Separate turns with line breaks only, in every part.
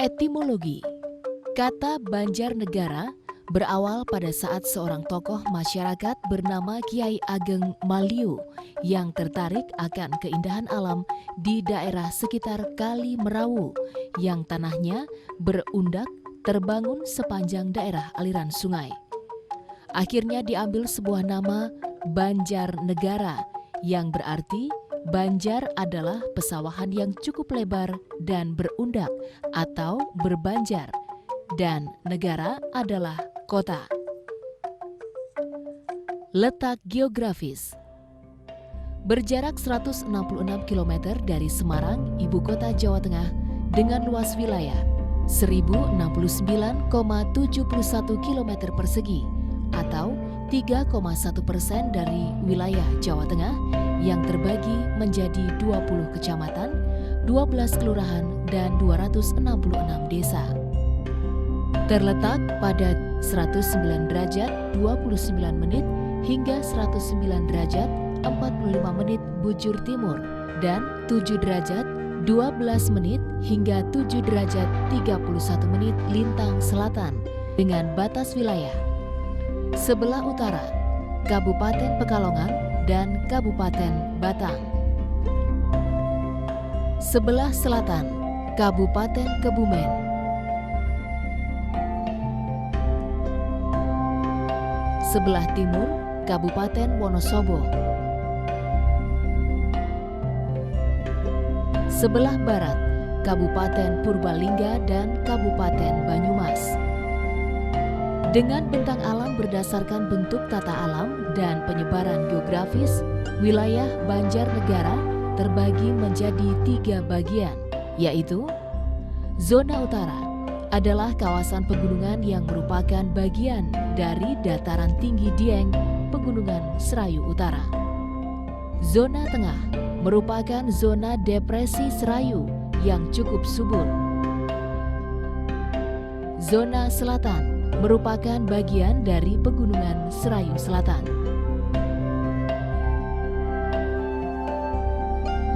Etimologi. Kata Banjarnegara berawal pada saat seorang tokoh masyarakat bernama Kiai Ageng Maliu yang tertarik akan keindahan alam di daerah sekitar Kali Merawu yang tanahnya berundak terbangun sepanjang daerah aliran sungai. Akhirnya diambil sebuah nama Banjarnegara yang berarti banjar adalah pesawahan yang cukup lebar dan berundak atau berbanjar, dan negara adalah kota. Letak geografis. Berjarak 166 km dari Semarang, ibu kota Jawa Tengah, dengan luas wilayah 1069,71 km persegi atau 3,1% dari wilayah Jawa Tengah yang terbagi menjadi 20 kecamatan, 12 kelurahan, dan 266 desa. Terletak pada 109 derajat 29 menit hingga 109 derajat 45 menit bujur timur dan 7 derajat 12 menit hingga 7 derajat 31 menit lintang selatan dengan batas wilayah sebelah utara Kabupaten Pekalongan dan Kabupaten Batang. Sebelah selatan Kabupaten Kebumen. Sebelah timur Kabupaten Wonosobo. Sebelah barat Kabupaten Purbalingga dan Kabupaten Banyumas. Dengan bentang alam berdasarkan bentuk tata alam dan penyebaran geografis, wilayah Banjarnegara terbagi menjadi 3 bagian, yaitu zona utara adalah kawasan pegunungan yang merupakan bagian dari dataran tinggi Dieng, Pegunungan Serayu Utara. Zona tengah merupakan zona depresi Serayu yang cukup subur. Zona selatan merupakan bagian dari Pegunungan Serayu Selatan.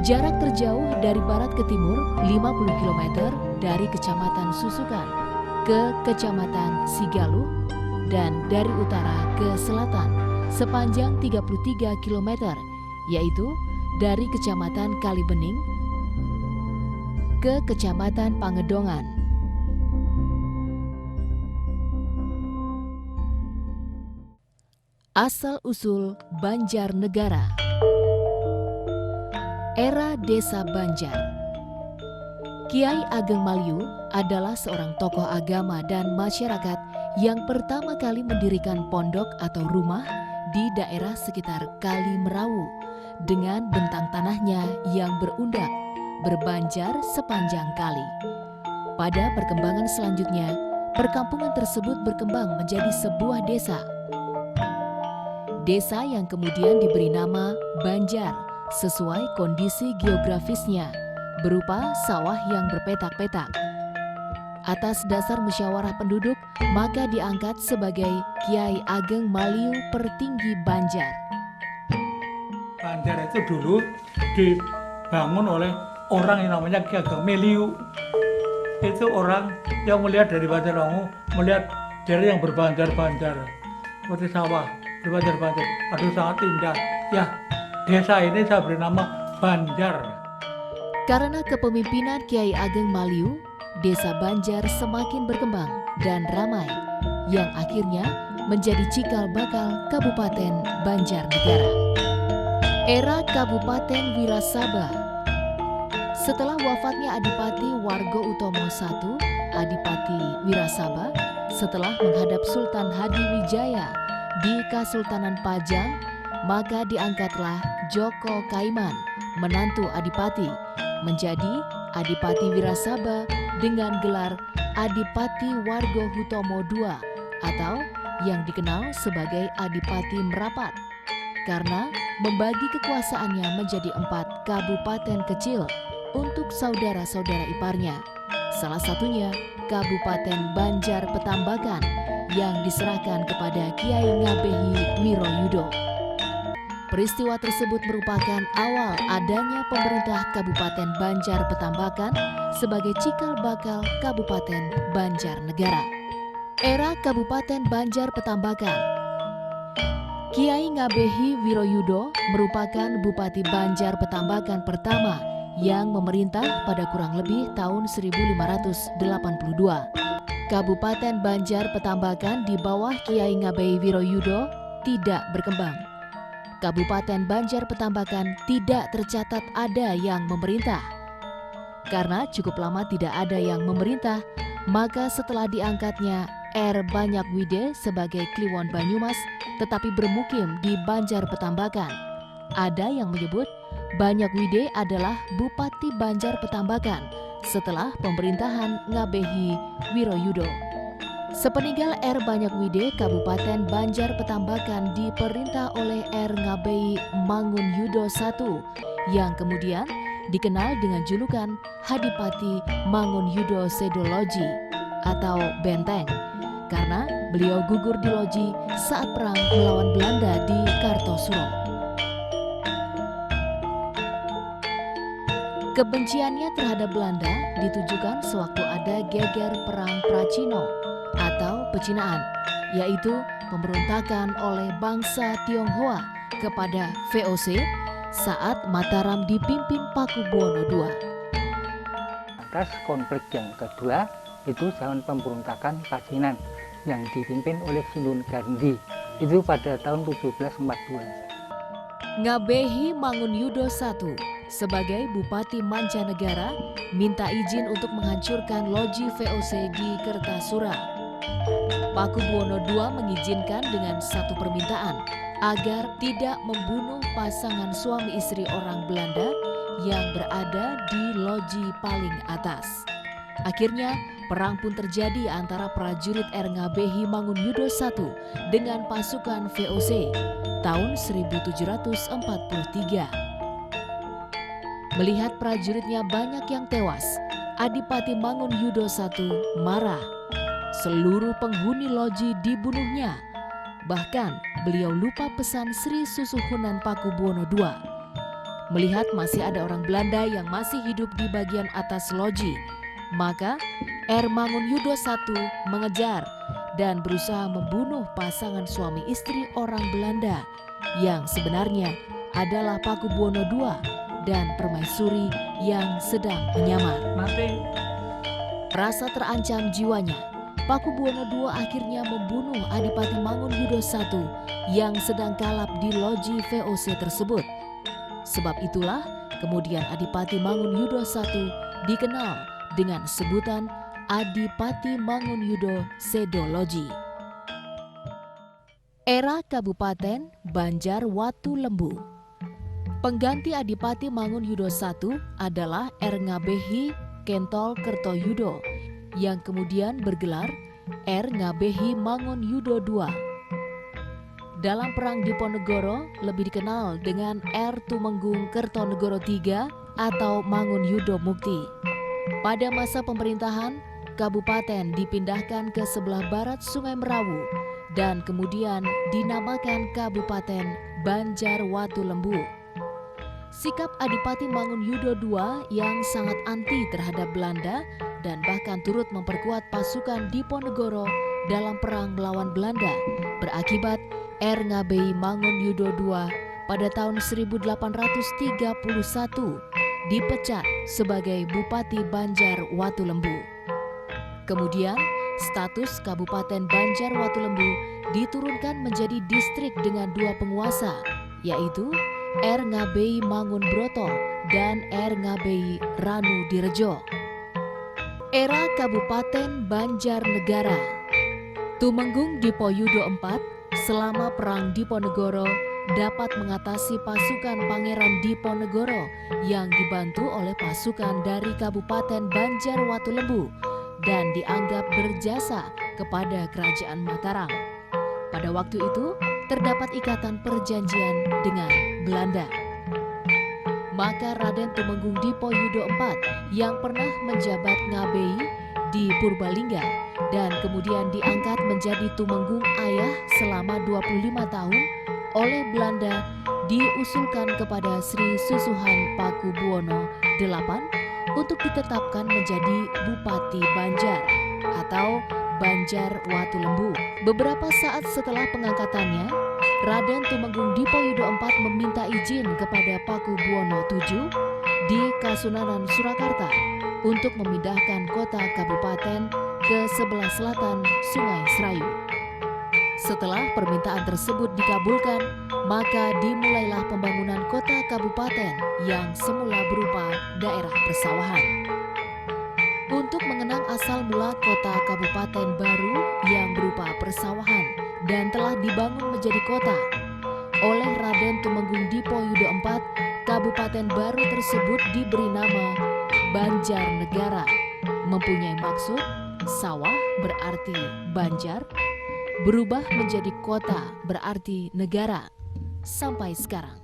Jarak terjauh dari barat ke timur 50 km dari Kecamatan Susukan ke Kecamatan Sigaluh dan dari utara ke selatan sepanjang 33 km, yaitu dari Kecamatan Kalibening ke Kecamatan Pangedongan. Asal-usul Banjarnegara. Era Desa Banjar. Kiai Ageng Maliu adalah seorang tokoh agama dan masyarakat yang pertama kali mendirikan pondok atau rumah di daerah sekitar Kali Merawu dengan bentang tanahnya yang berundak, berbanjar sepanjang kali. Pada perkembangan selanjutnya, perkampungan tersebut berkembang menjadi sebuah desa. Desa yang kemudian diberi nama Banjar sesuai kondisi geografisnya berupa sawah yang berpetak-petak. Atas dasar musyawarah penduduk, maka diangkat sebagai Kiai Ageng Maliu Pertinggi Banjar.
Banjar itu dulu dibangun oleh orang yang namanya Kiai Ageng Maliu. Itu orang yang melihat dari Banjarwangu, melihat daerah yang berbanjar-banjar seperti sawah. Banjar-banjar, aduh sangat indah. Ya, desa ini saya beri nama Banjar.
Karena kepemimpinan Kiai Ageng Maliu, desa Banjar semakin berkembang dan ramai, yang akhirnya menjadi cikal bakal Kabupaten Banjarnegara. Era Kabupaten Wirasaba. Setelah wafatnya Adipati Wargo Utomo I, Adipati Wirasaba, setelah menghadap Sultan Hadiwijaya di Kesultanan Pajang, maka diangkatlah Joko Kaiman, menantu Adipati, menjadi Adipati Wirasaba dengan gelar Adipati Wargo Hutomo II atau yang dikenal sebagai Adipati Merapat, karena membagi kekuasaannya menjadi 4 kabupaten kecil untuk saudara-saudara iparnya, salah satunya Kabupaten Banjar Petambakan yang diserahkan kepada Kiai Ngabehi Wiroyudo. Peristiwa tersebut merupakan awal adanya pemerintah Kabupaten Banjar Petambakan sebagai cikal bakal Kabupaten Banjarnegara. Era Kabupaten Banjar Petambakan. Kiai Ngabehi Wiroyudo merupakan Bupati Banjar Petambakan pertama yang memerintah pada kurang lebih tahun 1582. Kabupaten Banjar Petambakan di bawah Kiai Ngabehi Wiroyudo tidak berkembang. Kabupaten Banjar Petambakan tidak tercatat ada yang memerintah. Karena cukup lama tidak ada yang memerintah, maka setelah diangkatnya R. Banyakwide sebagai Kliwon Banyumas tetapi bermukim di Banjar Petambakan, ada yang menyebut Banyakwide adalah Bupati Banjar Petambakan setelah pemerintahan Ngabehi Wiroyudo. Sepeninggal R. Banyakwide, Kabupaten Banjar Petambakan diperintah oleh R. Ngabehi Mangunyudo I yang kemudian dikenal dengan julukan Hadipati Mangunyudo Sedoloji atau Benteng karena beliau gugur di Loji saat perang melawan Belanda di Kartosuro. Kebenciannya terhadap Belanda ditujukan sewaktu ada geger perang Pracino atau pecinaan, yaitu pemberontakan oleh bangsa Tionghoa kepada VOC saat Mataram dipimpin Pakubuwono II.
Atas konflik yang kedua itu zaman pemberontakan Pacinan yang dipimpin oleh Sinun Garndi itu pada tahun 1742.
Ngabehi Mangunyudo I sebagai Bupati Mancanegara minta izin untuk menghancurkan Loji VOC di Kertasura. Pakubuwono II mengizinkan dengan satu permintaan agar tidak membunuh pasangan suami istri orang Belanda yang berada di loji paling atas. Akhirnya perang pun terjadi antara prajurit R. Ngabehi Mangunyudo I dengan pasukan VOC tahun 1743. Melihat prajuritnya banyak yang tewas, Adipati Mangunyudo I marah. Seluruh penghuni loji dibunuhnya. Bahkan beliau lupa pesan Sri Susuhunan Pakubuwono II. Melihat masih ada orang Belanda yang masih hidup di bagian atas loji, maka R. Mangunyudo I mengejar dan berusaha membunuh pasangan suami istri orang Belanda yang sebenarnya adalah Pakubuwono II dan Permaisuri yang sedang menyamar. Merasa terancam jiwanya, Pakubuwono II akhirnya membunuh Adipati Mangunyudo I yang sedang kalap di loji VOC tersebut. Sebab itulah kemudian Adipati Mangunyudo I dikenal dengan sebutan Adipati Mangunyudo Sedoloji. Era Kabupaten Banjar Watulembu. Pengganti Adipati Mangunyudo I adalah R. Ngabehi Kentol Kertoyudo yang kemudian bergelar R. Ngabehi Mangunyudo II. Dalam Perang Diponegoro lebih dikenal dengan R. Tumenggung Kertonegoro III atau Mangunyudo Mukti. Pada masa pemerintahan, kabupaten dipindahkan ke sebelah barat Sungai Merawu dan kemudian dinamakan Kabupaten Banjar Watulembu. Sikap Adipati Mangunyudo II yang sangat anti terhadap Belanda dan bahkan turut memperkuat pasukan Diponegoro dalam perang melawan Belanda berakibat R. Ngabehi Mangunyudo II pada tahun 1831 dipecat sebagai Bupati Banjar Watulembu. Kemudian status Kabupaten Banjar Watulembu diturunkan menjadi distrik dengan dua penguasa, yaitu R. Ngabehi Mangunbroto dan R. Ngabehi Ranudirejo. Era Kabupaten Banjarnegara. Tumenggung Dipoyudo IV selama Perang Diponegoro dapat mengatasi pasukan Pangeran Diponegoro yang dibantu oleh pasukan dari Kabupaten Banjar Watulembu dan dianggap berjasa kepada Kerajaan Mataram. Pada waktu itu terdapat ikatan perjanjian dengan Belanda. Maka Raden Tumenggung Dipoyudo IV yang pernah menjabat Ngabehi di Purbalingga dan kemudian diangkat menjadi Tumenggung Ayah selama 25 tahun oleh Belanda diusulkan kepada Sri Susuhan Pakubuwono VIII untuk ditetapkan menjadi Bupati Banjar atau Banjar Watulembu. Beberapa saat setelah pengangkatannya, Raden Tumenggung Dipoyudo IV meminta izin kepada Pakubuwono VII di Kasunanan, Surakarta untuk memindahkan kota kabupaten ke sebelah selatan Sungai Serayu. Setelah permintaan tersebut dikabulkan, maka dimulailah pembangunan kota kabupaten yang semula berupa daerah persawahan. Untuk mengenang asal mula kota kabupaten baru yang berupa persawahan dan telah dibangun menjadi kota oleh Raden Tumenggung Dipoyudo IV, kabupaten baru tersebut diberi nama Banjarnegara, mempunyai maksud sawah berarti Banjar, berubah menjadi kota berarti negara sampai sekarang.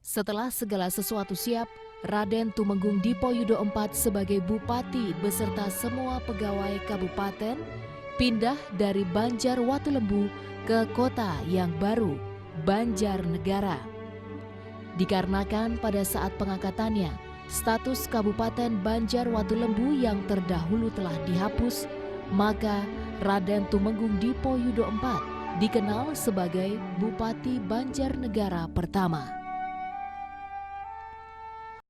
Setelah segala sesuatu siap, Raden Tumenggung Dipoyudo IV sebagai bupati beserta semua pegawai kabupaten pindah dari Banjar Watulembu ke kota yang baru, Banjarnegara. Dikarenakan pada saat pengangkatannya, status Kabupaten Banjar Watulembu yang terdahulu telah dihapus, maka Raden Tumenggung Dipoyudo IV dikenal sebagai Bupati Banjarnegara pertama.